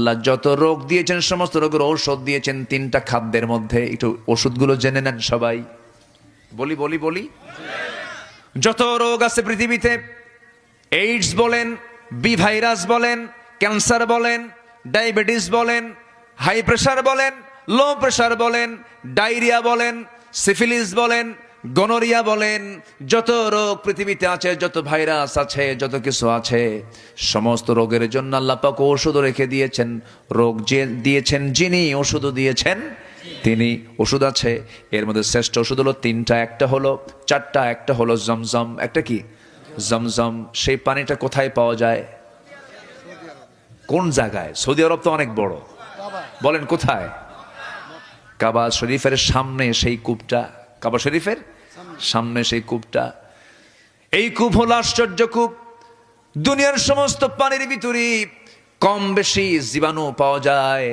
আল্লাহ যত রোগ দিয়েছেন সমস্ত রোগের ঔষধ দিয়েছেন তিনটা খাদ্যের মধ্যে। একটু ওষুধগুলো জেনে নেন সবাই। বলি বলি বলি যত রোগ আছে পৃথিবীতে, এইডস বলেন, বি ভাইরাস বলেন, ক্যান্সার বলেন, ডায়াবেটিস বলেন, হাই প্রেশার বলেন, লো প্রেশার বলেন, ডায়রিয়া বলেন, সিফিলিস বলেন, গনোরিয়া বলেন, যত রোগ পৃথিবীতে আছে, যত ভাইরাস আছে, যত কিছু আছে, সমস্ত রোগের জন্য আল্লাহ পাক ওষুধ রেখে দিয়েছেন। রোগ যে দিয়েছেন যিনি, ওষুধও দিয়েছেন তিনি। ওষুধ আছে, এর মধ্যে শ্রেষ্ঠ ওষুধ হলো তিনটা। একটা হলো চারটা, একটা হলো জমজম। একটা কি? জমজম। সেই পানিটা কোথায় পাওয়া যায়? কোন জায়গায়? সৌদি আরব তো অনেক বড়, বলেন কোথায়? কাবা শরীফের সামনে সেই কূপটা। কাবা শরীফের সামনে সেই কূপটা। এই কূপ হলো আশ্চর্য কূপ। দুনিয়ার সমস্ত পানির ভিতরে কম বেশি জীবাণু পাওয়া যায়,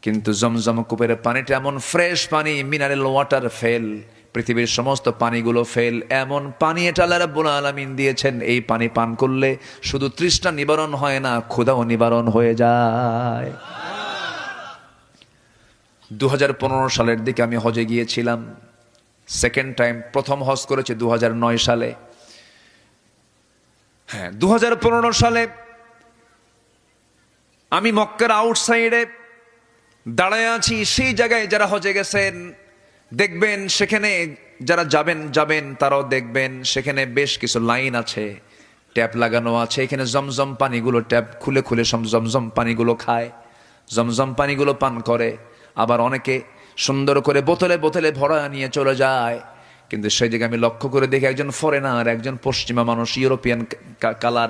কিন্তু জমজম কূপের পানিটা এমন ফ্রেশ পানি, মিনারেল ওয়াটার ফেল। পৃথিবীর সমস্ত পানিগুলো ফেল। এমন পানি এটা আল্লাহ রাব্বুল আলামিন দিয়েছেন, এই পানি পান করলে শুধু তৃষ্ণা নিবারণ হয় না, ক্ষুধাও নিবারণ হয়ে যায়। 2015 সালের দিকে আমি হজে গিয়েছিলাম, সেকেন্ড টাইম। প্রথম হজ করেছে 2009 সালে। হ্যাঁ, 2015 সালে আমি মক্কার আউটসাইডে দাঁড়ায় আছি। সেই জায়গায় যারা হজে গেছেন দেখবেন, সেখানে যারা যাবেন তারাও দেখবেন, সেখানে বেশ কিছু লাইন আছে, ট্যাপ লাগানো আছে। এখানে জমজম পানিগুলো ট্যাপ খুলে খুলে জমজম পানিগুলো খায়, জমজম পানিগুলো পান করে। আবার অনেকে সুন্দর করে বোতলে বোতলে ভরা নিয়ে চলে যায়। কিন্তু সেই জায়গায় আমি লক্ষ্য করে দেখি একজন ফরেনার, একজন পশ্চিমা মানুষ, ইউরোপিয়ান কালার